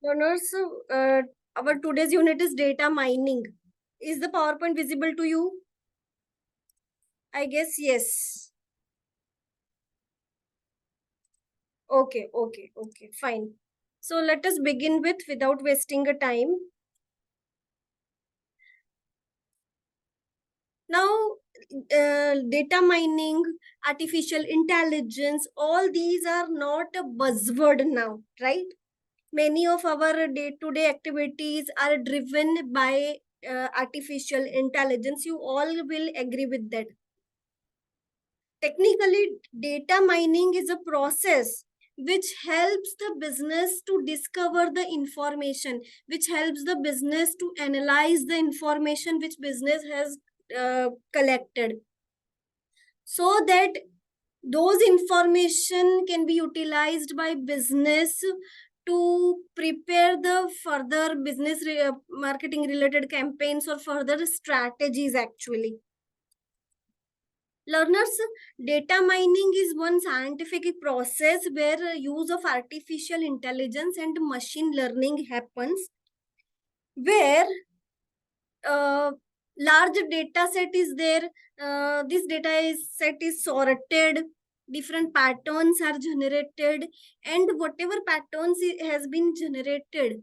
Learners, uh, our today's unit is data mining. Is the PowerPoint visible to you? I guess yes. Okay, fine. So let us begin with without wasting a time. Now, data mining, artificial intelligence, all these are not a buzzword now, right? Many of our day-to-day activities are driven by artificial intelligence. You all will agree with that. Technically, data mining is a process which helps the business to discover the information, which helps the business to analyze the information which business has collected, so that those information can be utilized by business to prepare the further business marketing related campaigns or further strategies. Actually, learners, data mining is one scientific process where use of artificial intelligence and machine learning happens, where uh, large data set is there. This data is set is sorted, different patterns are generated, and whatever patterns has been generated,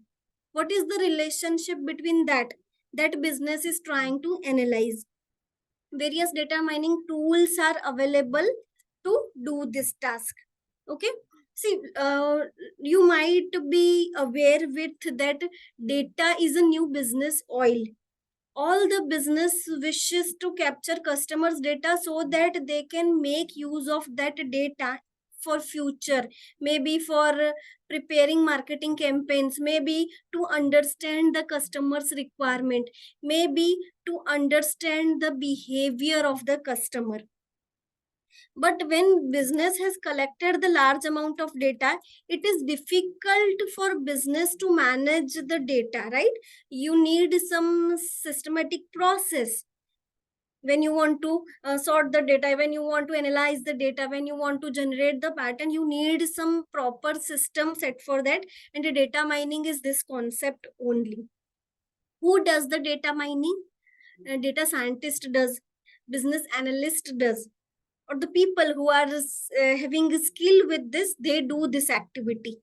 what is the relationship between that business is trying to analyze. Various data mining tools are available to do this task. Okay, see, you might be aware with that data is a new business oil. All the business wishes to capture customers data so that they can make use of that data for future, maybe for preparing marketing campaigns, maybe to understand the customer's requirement, maybe to understand the behavior of the customer. But when business has collected the large amount of data, it is difficult for business to manage the data, right? You need some systematic process when you want to sort the data, when you want to analyze the data, when you want to generate the pattern. You need some proper system set for that, and the data mining is this concept only. Who does the data mining? Data scientist does, business analyst does, or the people who are having a skill with this, they do this activity.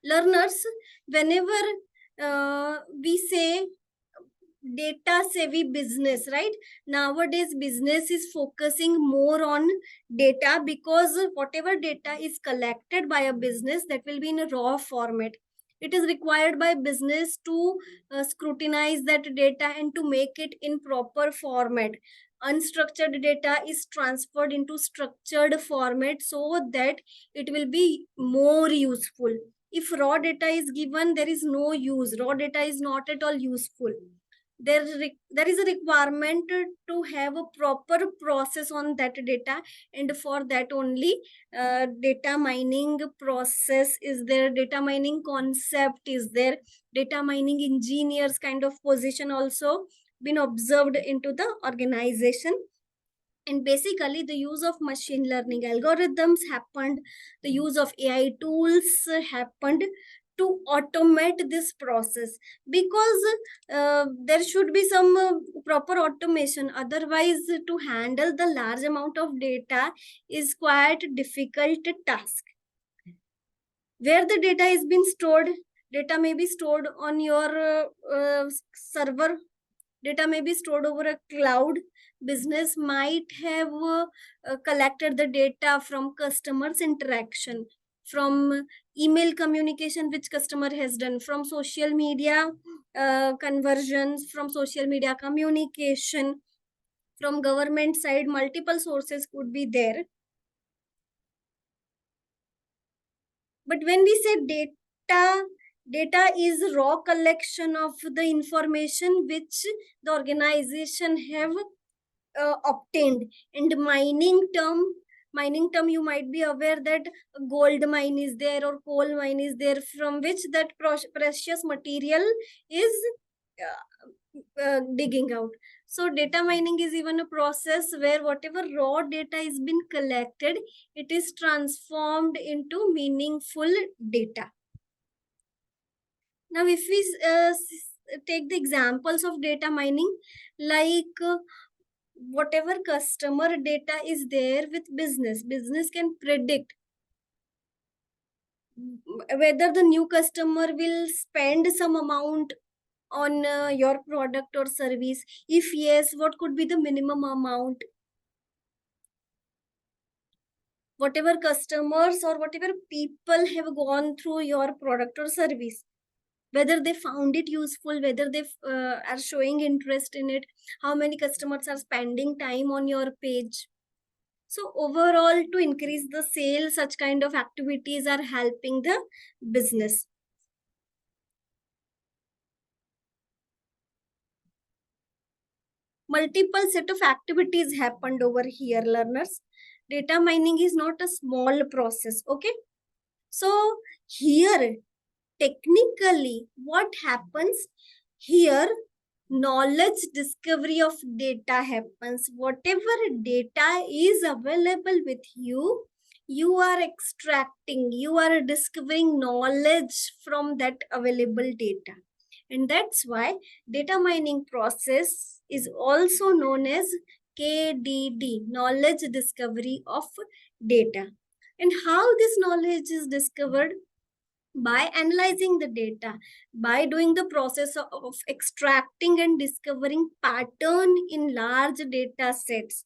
Learners, whenever we say data savvy business, right? Nowadays business is focusing more on data, because whatever data is collected by a business, that will be in a raw format. It is required by business to scrutinize that data and to make it in proper format. Unstructured data is transferred into structured format so that it will be more useful. If raw data is given, there is no use. Raw data is not at all useful. There is a requirement to have a proper process on that data, and for that only data mining process is there, data mining concept is there, data mining engineers kind of position also been observed into the organization. And basically the use of machine learning algorithms happened, the use of AI tools happened to automate this process, because there should be some proper automation. Otherwise, to handle the large amount of data is quite difficult task. Where the data is being stored, data may be stored on your server, data may be stored over a cloud. Business might have collected the data from customers interaction, from email communication which customer has done, from social media conversions, from social media communication, from government side. Multiple sources could be there. But when we say data, data is raw collection of the information which the organization have obtained. And mining term, you might be aware that gold mine is there or coal mine is there, from which that precious material is digging out. So data mining is even a process where whatever raw data is been collected, it is transformed into meaningful data. Now, if we take the examples of data mining, like whatever customer data is there with business can predict whether the new customer will spend some amount on your product or service. If yes, what could be the minimum amount? Whatever customers or whatever people have gone through your product or service, whether they found it useful, whether they are showing interest in it, how many customers are spending time on your page. So overall, to increase the sales, such kind of activities are helping the business. Multiple set of activities happened over here, learners. Data mining is not a small process, okay? So here, technically, what happens here, knowledge discovery of data happens. Whatever data is available with you, you are extracting, you are discovering knowledge from that available data. And that's why data mining process is also known as KDD, knowledge discovery of data. And how this knowledge is discovered? By analyzing the data, by doing the process of extracting and discovering pattern in large data sets.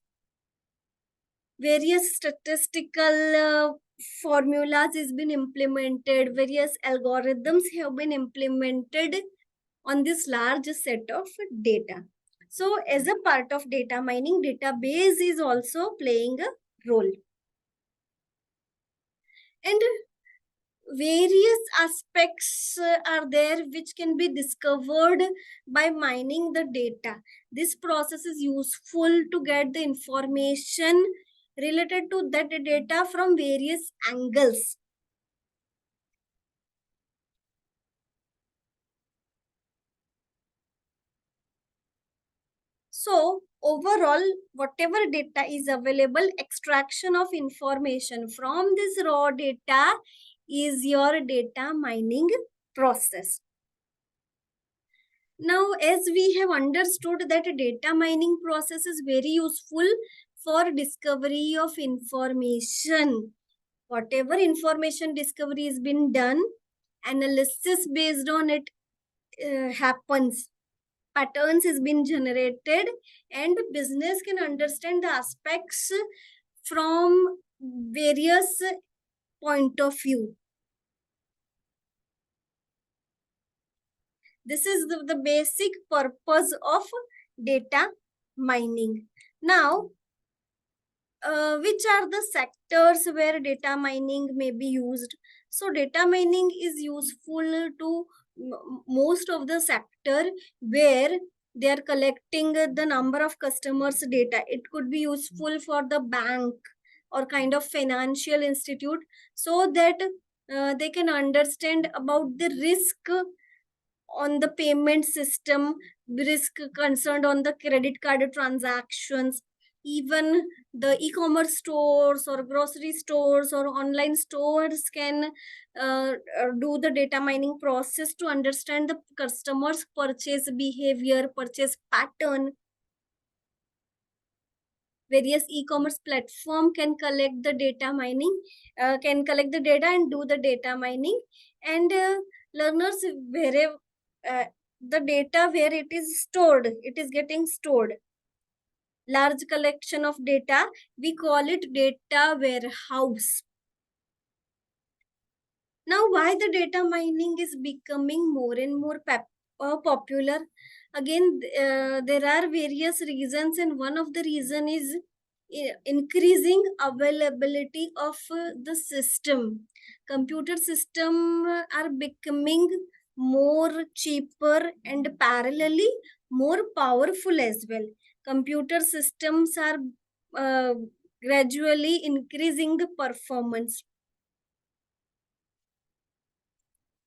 Various statistical formulas has been implemented, various algorithms have been implemented on this large set of data. So as a part of data mining, database is also playing a role. And various aspects are there which can be discovered by mining the data. This process is useful to get the information related to that data from various angles. So overall, whatever data is available, extraction of information from this raw data is your data mining process. Now, as we have understood that data mining process is very useful for discovery of information. Whatever information discovery has been done, analysis based on it happens. Patterns has been generated and business can understand the aspects from various point of view. This is the basic purpose of data mining. Now, which are the sectors where data mining may be used? So data mining is useful to most of the sector where they are collecting the number of customers data. It could be useful for the bank or kind of financial institute, so that they can understand about the risk on the payment system, risk concerned on the credit card transactions. Even the e-commerce stores or grocery stores or online stores can do the data mining process to understand the customer's purchase behavior, purchase pattern. Various e-commerce platform can collect the data mining, can collect the data and do the data mining. And learners, wherever the data where it is stored, it is getting stored, large collection of data, we call it data warehouse. Now, why the data mining is becoming more and more popular? Again, there are various reasons, and one of the reason is increasing availability of the system. Computer system are becoming more cheaper and parallelly more powerful as well. Computer systems are uh, gradually increasing the performance.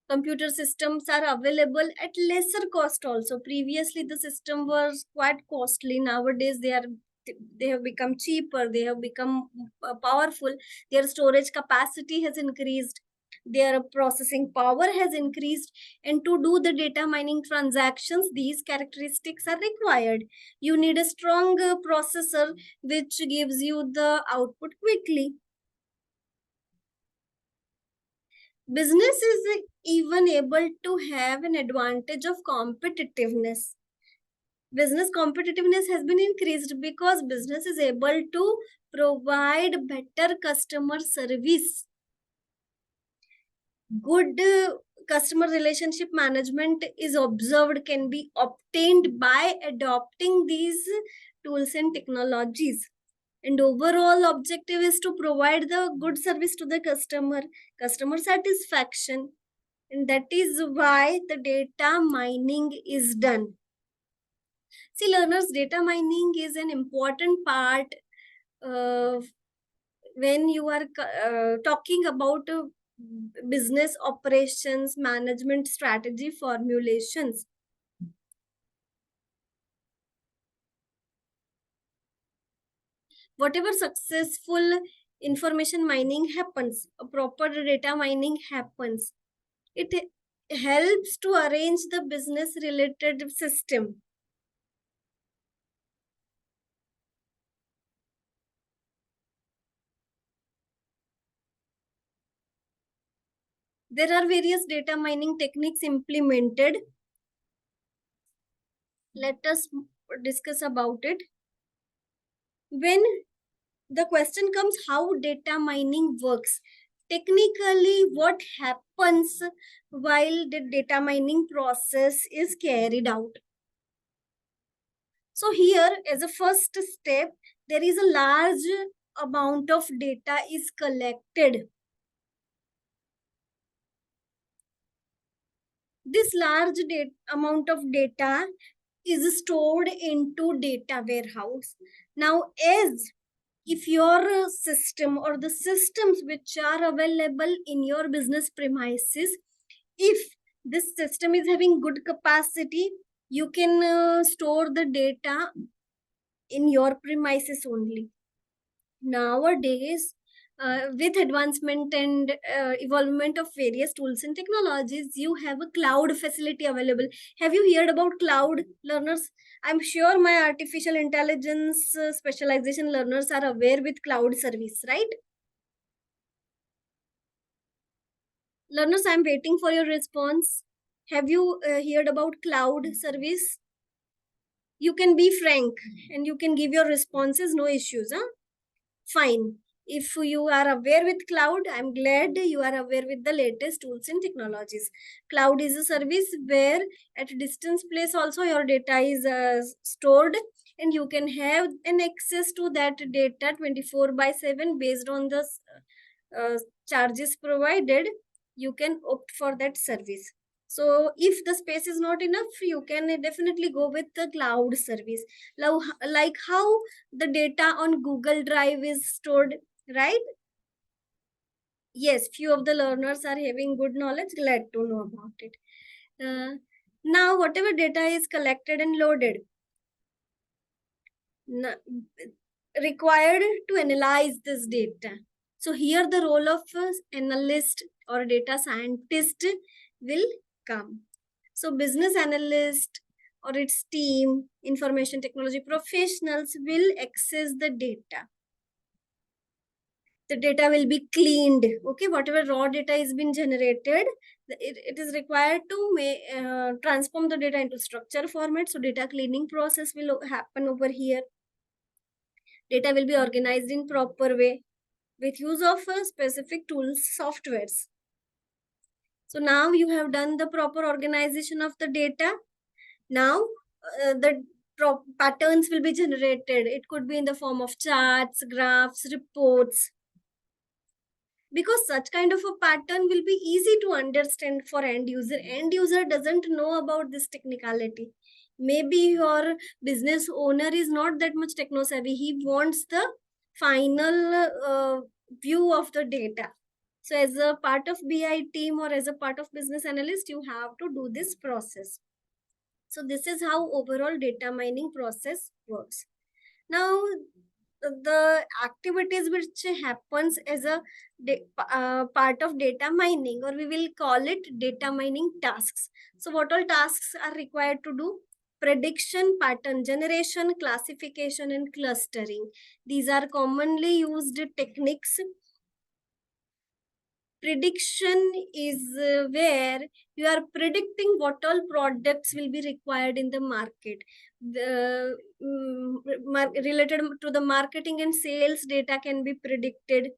Computer systems are available at lesser cost also. Previously the system was quite costly. Nowadays they have become cheaper, they have become powerful. Their storage capacity has increased, their processing power has increased, and to do the data mining transactions these characteristics are required. You need a strong processor which gives you the output quickly. Business is even able to have an advantage of competitiveness. Business competitiveness has been increased because business is able to provide better customer service. Good customer relationship management is observed, can be obtained by adopting these tools and technologies. And overall objective is to provide the good service to the customer satisfaction. And that is why the data mining is done. See, learners, data mining is an important part uh, when you are talking about business operations management strategy formulations. Whatever successful information mining happens, a proper data mining happens, it helps to arrange the business related system. There are various data mining techniques implemented. Let us discuss about it. When the question comes how data mining works, technically what happens while the data mining process is carried out. So here, as a first step, there is a large amount of data is collected. This large amount of data is stored into data warehouse. Now, as if your system or the systems which are available in your business premises, if this system is having good capacity, you can store the data in your premises only. Nowadays, with advancement and evolvement of various tools and technologies, you have a cloud facility available. Have you heard about cloud, learners? I'm sure my artificial intelligence specialization learners are aware with cloud service, right? Learners, I'm waiting for your response. Have you heard about cloud service? You can be frank and you can give your responses, no issues, huh? Fine. If you are aware with cloud, I'm glad you are aware with the latest tools and technologies. Cloud is a service where at a distance place also your data is stored, and you can have an access to that data 24/7 based on the uh, charges provided. You can opt for that service. So if the space is not enough, you can definitely go with the cloud service. Like how the data on Google Drive is stored, right? Yes, few of the learners are having good knowledge. Glad to know about it. Uh, Now, whatever data is collected and loaded, required to analyze this data. So here the role of analyst or data scientist will come. So business analyst or its team, information technology professionals will access the data. The data will be cleaned. Okay, whatever raw data is been generated, it is required to transform the data into structure format. So data cleaning process will happen over here. Data will be organized in proper way with use of specific tools, softwares. So now you have done the proper organization of the data. Now the patterns will be generated. It could be in the form of charts, graphs, reports. Because such kind of a pattern will be easy to understand for end user. End user doesn't know about this technicality. Maybe your business owner is not that much techno savvy. He wants the final view of the data. So as a part of BI team or as a part of business analyst, you have to do this process. So this is how overall data mining process works. Now, the activities which happens as a part of data mining, or we will call it data mining tasks. So what all tasks are required to do? Prediction, pattern generation, classification, and clustering. These are commonly used techniques. Prediction is where you are predicting what all products will be required in the market. The related to the marketing and sales data can be predicted.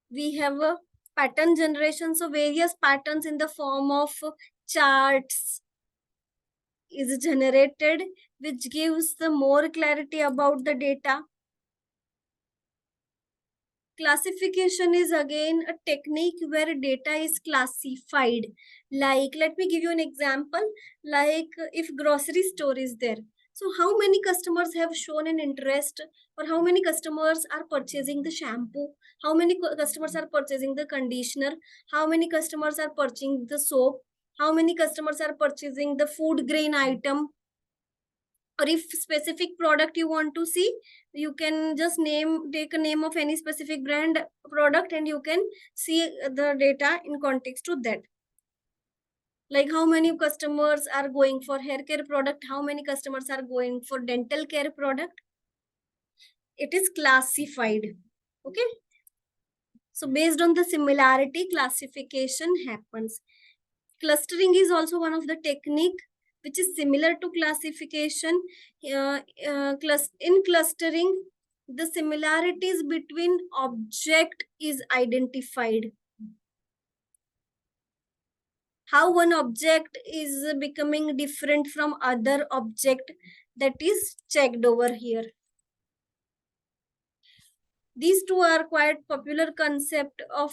We have a pattern generation, so various patterns in the form of charts is generated, which gives the more clarity about the data. Classification is again a technique where data is classified. Like, let me give you an example. Like, if grocery store is there, so how many customers have shown an interest, or how many customers are purchasing the shampoo, how many customers are purchasing the conditioner, how many customers are purchasing the soap, how many customers are purchasing the food grain item. Or if specific product you want to see, you can just take a name of any specific brand product, and you can see the data in context to that. Like, how many customers are going for hair care product, how many customers are going for dental care product. It is classified. Okay, so based on the similarity, classification happens. Clustering is also one of the technique which is similar to classification. In clustering, the similarities between object is identified. How one object is becoming different from other object, that is checked over here. These two are quite popular concept of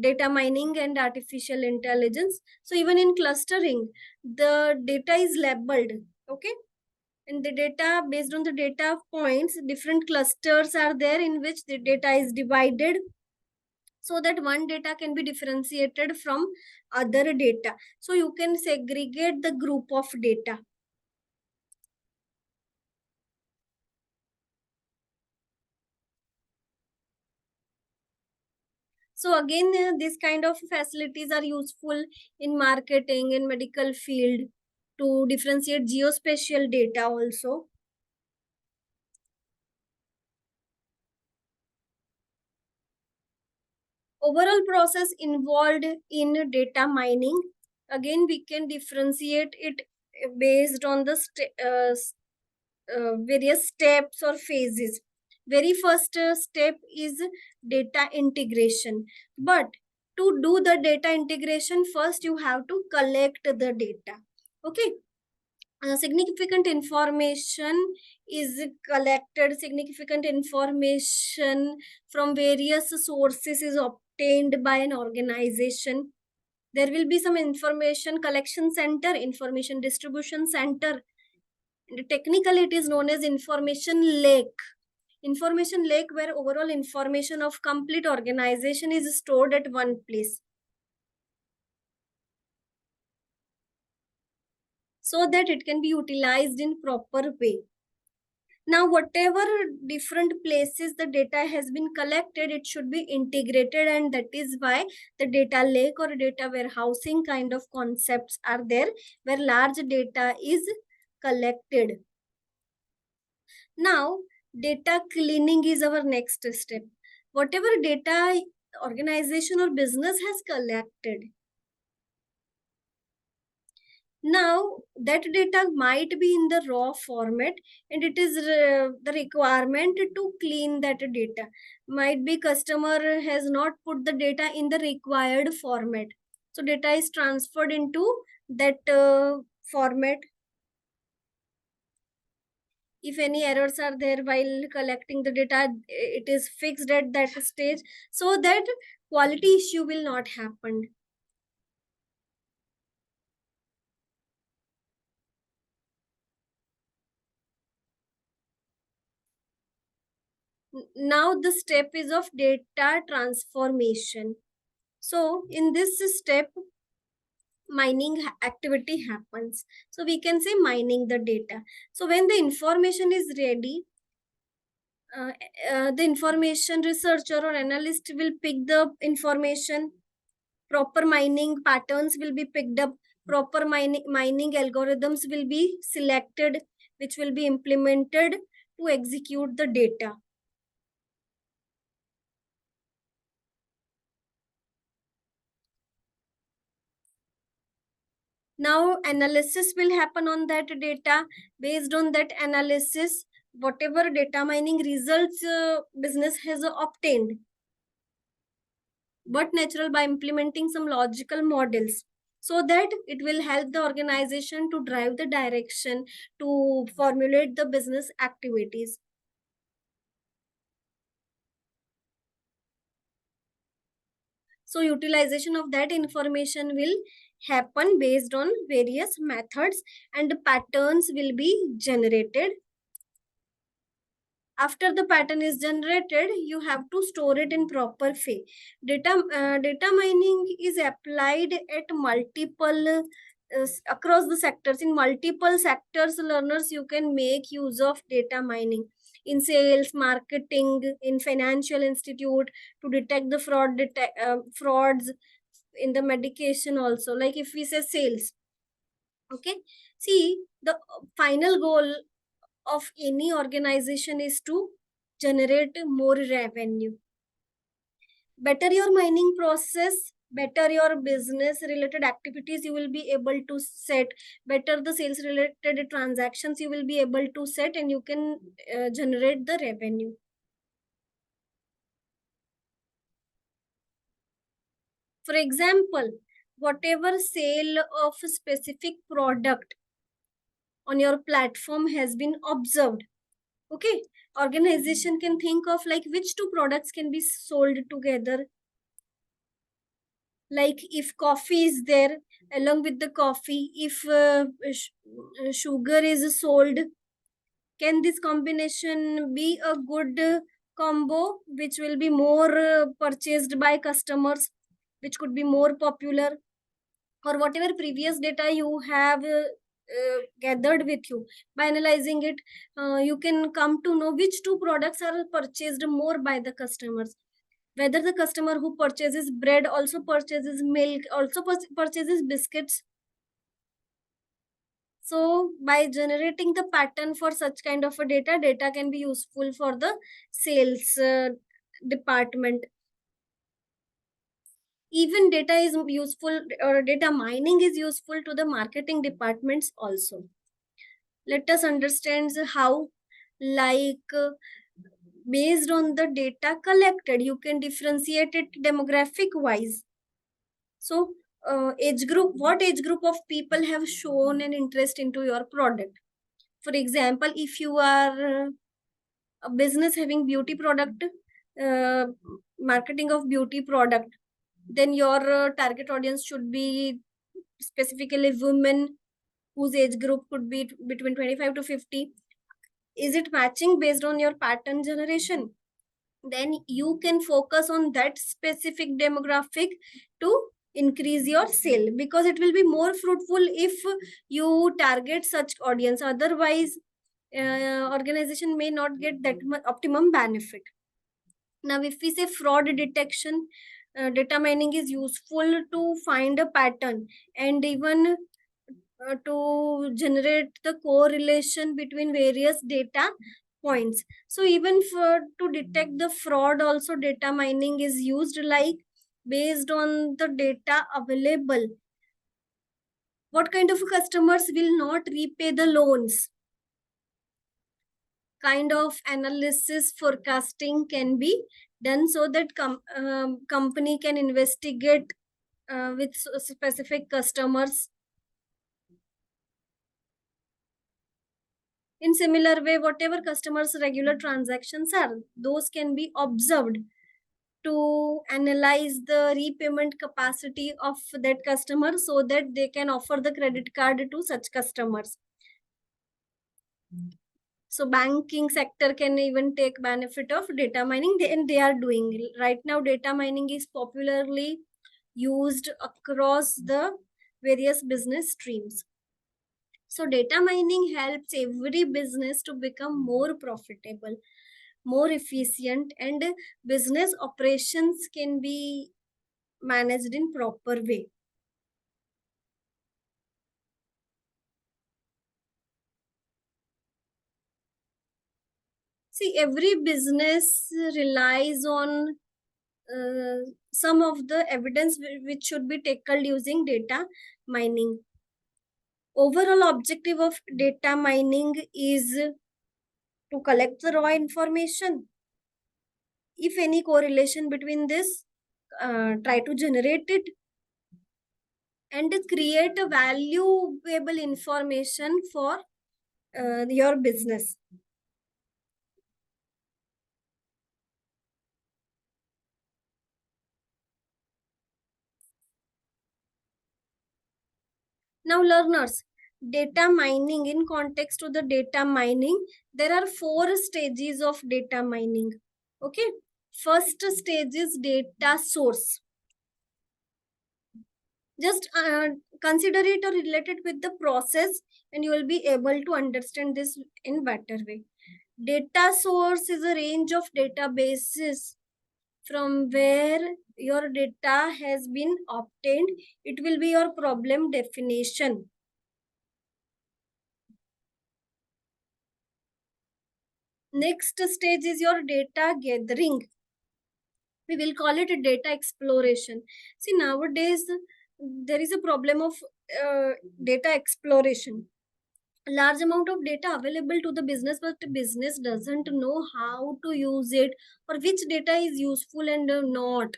data mining and artificial intelligence. So even in clustering, the data is labeled. Okay, and the data, based on the data points, different clusters are there in which the data is divided, so that one data can be differentiated from other data. So you can segregate the group of data. So again, these kind of facilities are useful in marketing and medical field to differentiate geospatial data also. Overall process involved in data mining, again we can differentiate it based on the various steps or phases. Very first step is data integration. But to do the data integration, first you have to collect the data. Okay, significant information is collected, significant information from various sources is obtained by an organization. There will be some information collection center, information distribution center. Technically it is known as information lake. Information lake, where overall information of complete organization is stored at one place, so that it can be utilized in proper way. Now, whatever different places the data has been collected, it should be integrated, and that is why the data lake or data warehousing kind of concepts are there, where large data is collected. Now, data cleaning is our next step. Whatever data organization or business has collected, now that data might be in the raw format, and it is the requirement to clean that data. Might be customer has not put the data in the required format, so data is transferred into that format. If any errors are there while collecting the data, it is fixed at that stage, so that quality issue will not happen. Now the step is of data transformation. So in this step, mining activity happens. So we can say mining the data. So when the information is ready, uh, the information researcher or analyst will pick the information. Proper mining patterns will be picked up. Proper mining algorithms will be selected, which will be implemented to execute the data. Now analysis will happen on that data. Based on that analysis, whatever data mining results business has obtained, but natural, by implementing some logical models, so that it will help the organization to drive the direction, to formulate the business activities. So utilization of that information will happen based on various methods, and patterns will be generated. After the pattern is generated, you have to store it in proper way. Data mining is applied at multiple across the sectors. In multiple sectors, learners, you can make use of data mining. In sales, marketing, in financial institute, to detect the frauds. In the medication also, like if we say sales, okay. See, the final goal of any organization is to generate more revenue. Better your mining process, better your business related activities you will be able to set, better the sales related transactions you will be able to set, and you can generate the revenue. For example, whatever sale of a specific product on your platform has been observed, okay, organization can think of like which two products can be sold together. Like if coffee is there, along with the coffee, if sugar is sold, can this combination be a good combo which will be more purchased by customers, which could be more popular? Or whatever previous data you have gathered with you, by analyzing it, you can come to know which two products are purchased more by the customers. Whether the customer who purchases bread also purchases milk, also purchases biscuits. So by generating the pattern for such kind of a data can be useful for the sales department. Even data is useful, or data mining is useful to the marketing departments also. Let us understand how, like based on the data collected, you can differentiate it demographic wise. So age group, what age group of people have shown an interest into your product? For example, if you are a business having beauty product, uh, marketing of beauty product, then your target audience should be specifically women, whose age group could be between 25 to 50. Is it matching based on your pattern generation? Then you can focus on that specific demographic to increase your sale, because it will be more fruitful if you target such audience. Otherwise, organization may not get that much optimum benefit. Now if we say fraud detection, data mining is useful to find a pattern, and even to generate the correlation between various data points. So even for to detect the fraud also, data mining is used, like based on the data available, what kind of customers will not repay the loans, kind of analysis forecasting can be done, so that company can investigate with specific customers. In similar way, whatever customers regular transactions are, those can be observed to analyze the repayment capacity of that customer, so that they can offer the credit card to such customers. So banking sector can even take benefit of data mining, and they are doing right now. Data mining is popularly used across the various business streams. So data mining helps every business to become more profitable, more efficient, and business operations can be managed in proper way. See, every business relies on some of the evidence which should be tackled using data mining. Overall objective of data mining is to collect the raw information. If any correlation between this, try to generate it and create a valuable information for your business. Now, learners, data mining, in context to the data mining, there are four stages of data mining. Okay. First stage is data source. Just consider it or relate it with the process, and you will be able to understand this in better way. Data source is a range of databases from where your data has been obtained. It will be your problem definition. Next stage is your data gathering. We will call it a data exploration. See, nowadays there is a problem of uh, data exploration. A large amount of data available to the business, but the business doesn't know how to use it or which data is useful and not.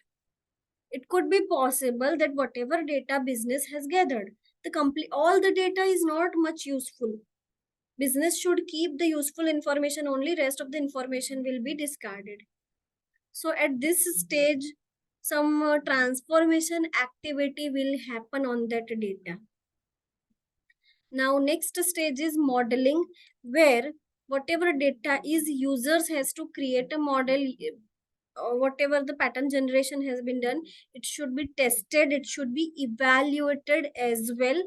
It could be possible that whatever data business has gathered, the complete all the data is not much useful. Business should keep the useful information only, rest of the information will be discarded. So at this stage, some transformation activity will happen on that data. Now next stage is modeling, where whatever data is, users has to create a model. Whatever the pattern generation has been done, it should be tested, it should be evaluated as well.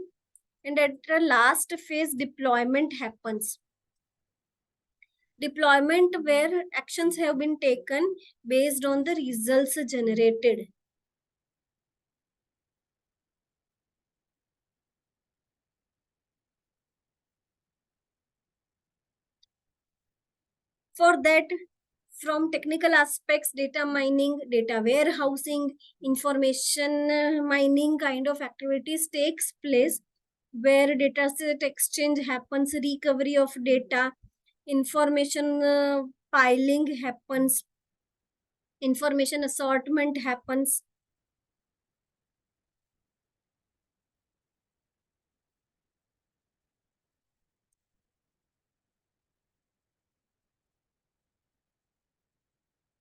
And at the last phase, deployment happens. Deployment where actions have been taken based on the results generated. For that, from technical aspects, data mining, data warehousing, information mining kind of activities takes place, where data set exchange happens, recovery of data, information piling happens, information assortment happens.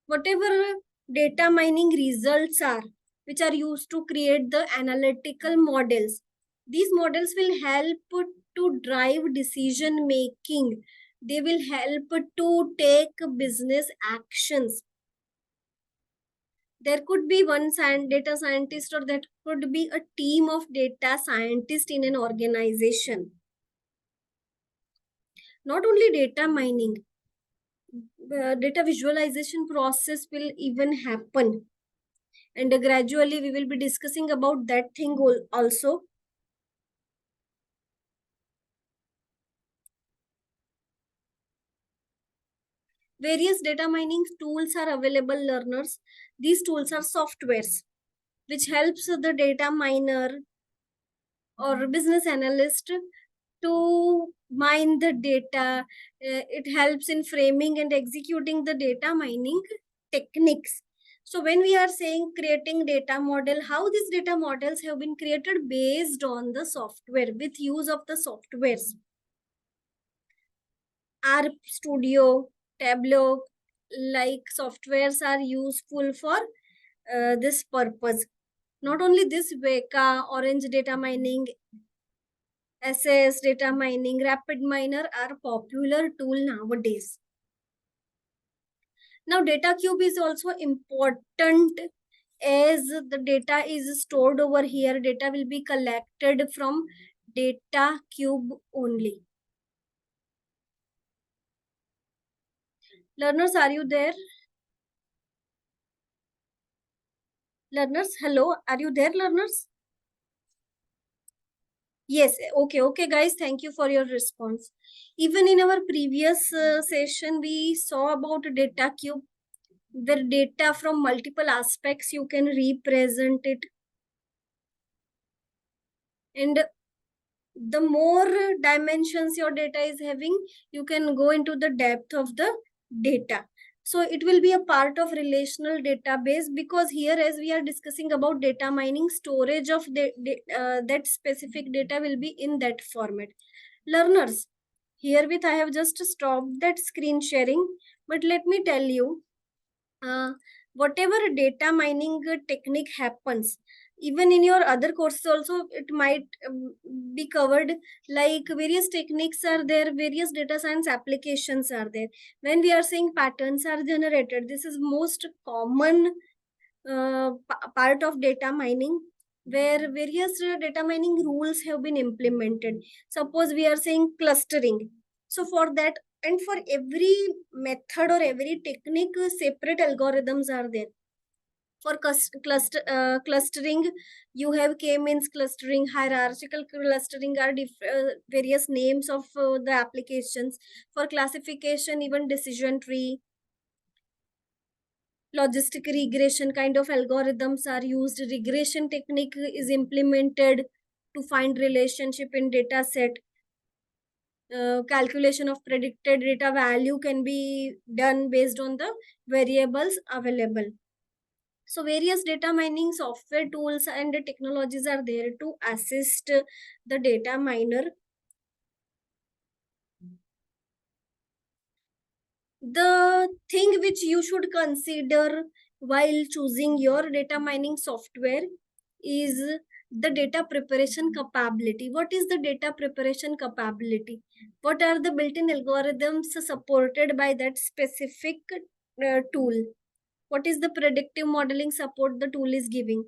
Whatever data mining results are, which are used to create the analytical models, these models will help to drive decision making. They will help to take business actions. There could be one data scientist, or that could be a team of data scientists in an organization. Not only data mining, data visualization process will even happen, and gradually we will be discussing about that thing also. Various data mining tools are available, learners. These tools are softwares which helps the data miner or business analyst to mine the data. It helps in framing and executing the data mining techniques. So when we are saying creating data model, how these data models have been created based on the software, with use of the softwares. R Studio, Tableau, like softwares are useful for this purpose. Not only this, Weka, Orange Data Mining, SS, data mining, rapid miner are popular tool nowadays. Now, data cube is also important as the data is stored over here. Data will be collected from data cube only. Learners, are you there? Learners, hello, are you there, learners? Yes, okay, guys, thank you for your response. Even in our previous session, we saw about data cube, where data from multiple aspects you can represent it. And the more dimensions your data is having, you can go into the depth of the data. So it will be a part of relational database, because here, as we are discussing about data mining, storage of that specific data will be in that format. Learners, herewith I have just stopped that screen sharing, but let me tell you, uh, whatever data mining technique happens, even in your other courses also it might be covered. Like various techniques are there, various data science applications are there. When we are saying patterns are generated, this is most common part of data mining, where various data mining rules have been implemented. Suppose we are saying clustering. So for that, and for every method or every technique, separate algorithms are there. For clustering, you have k-means clustering, hierarchical clustering are various names of the applications. For classification, even decision tree, logistic regression kind of algorithms are used. Regression technique is implemented to find relationship in data set. Calculation of predicted data value can be done based on the variables available. So various data mining software tools and technologies are there to assist the data miner. The thing which you should consider while choosing your data mining software is the data preparation capability. What is the data preparation capability? What are the built-in algorithms supported by that specific tool? What is the predictive modeling support the tool is giving?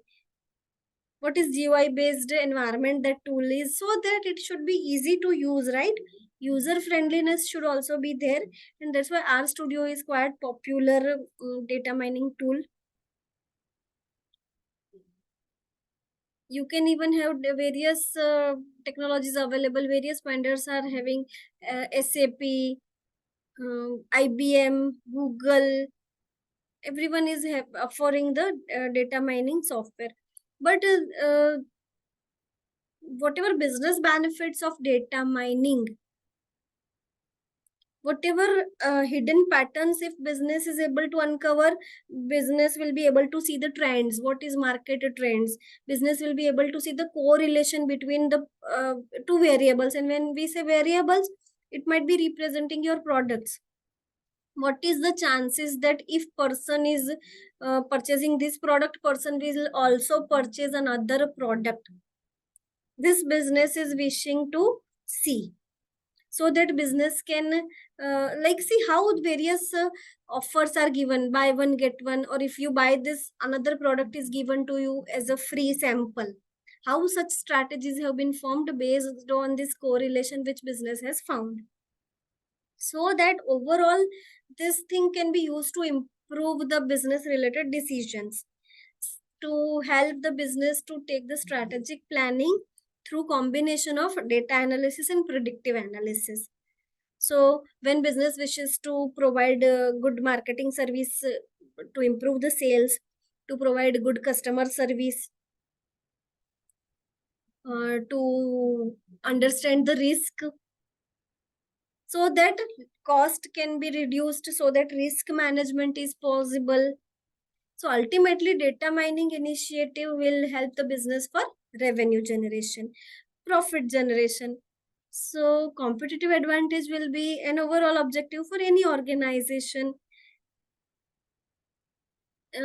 What is GUI based environment that tool is, so that it should be easy to use, right? User friendliness should also be there, and that's why RStudio is quite popular data mining tool. You can even have the various technologies available. Various vendors are having SAP, IBM, Google. Everyone is offering the data mining software. But whatever business benefits of data mining, whatever hidden patterns, if business is able to uncover, business will be able to see the trends. What is market trends? Business will be able to see the correlation between the two variables. And when we say variables, it might be representing your products. What is the chances that if person is purchasing this product, person will also purchase another product? This business is wishing to see, so that business can like see how various offers are given, buy one get one, or if you buy this, another product is given to you as a free sample. How such strategies have been formed based on this correlation which business has found, so that overall this thing can be used to improve the business related decisions, to help the business to take the strategic planning through combination of data analysis and predictive analysis. So when business wishes to provide good marketing service, to improve the sales, to provide good customer service, to understand the risk, so that cost can be reduced, so that risk management is possible. So ultimately, data mining initiative will help the business for revenue generation, profit generation. So competitive advantage will be an overall objective for any organization.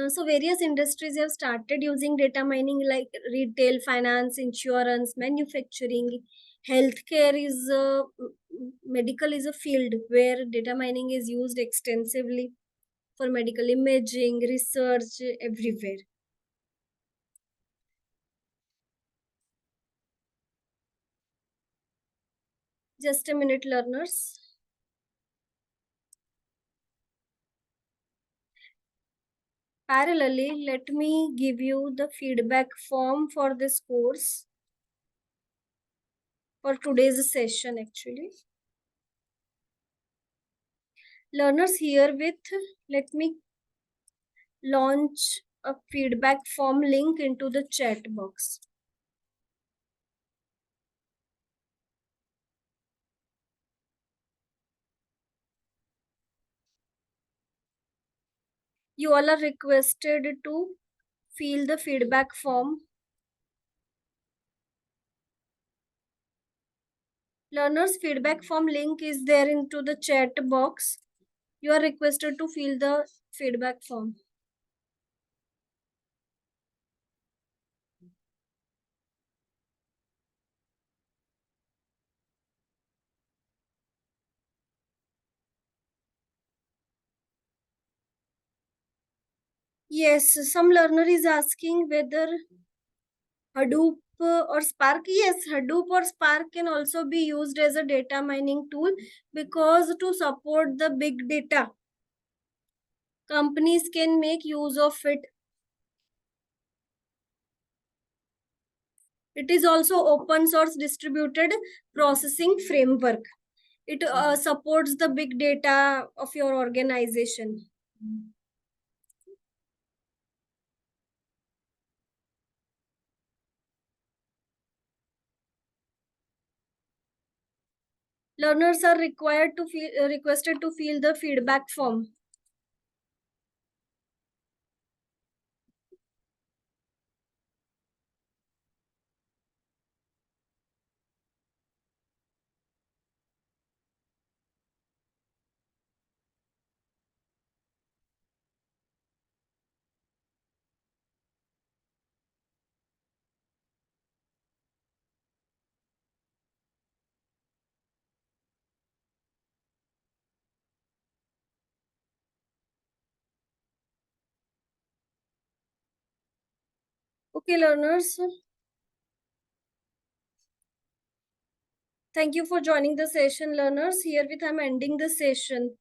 So various industries have started using data mining, like retail, finance, insurance, manufacturing. Healthcare is medical is a field where data mining is used extensively for medical imaging, research, everywhere. Just a minute, learners. Parallelly, let me give you the feedback form for this course for today's session actually. Learners, herewith, let me launch a feedback form link into the chat box. You all are requested to fill the feedback form. Learners, feedback form link is there into the chat box. You are requested to fill the feedback form. Yes, some learner is asking whether Hadoop or Spark. Yes, Hadoop or Spark can also be used as a data mining tool because to support the big data, companies can make use of it. It is also open source distributed processing framework. It supports the big data of your organization. Learners are requested to fill the feedback form. Okay, learners. Thank you for joining the session, learners. Herewith, I'm ending the session.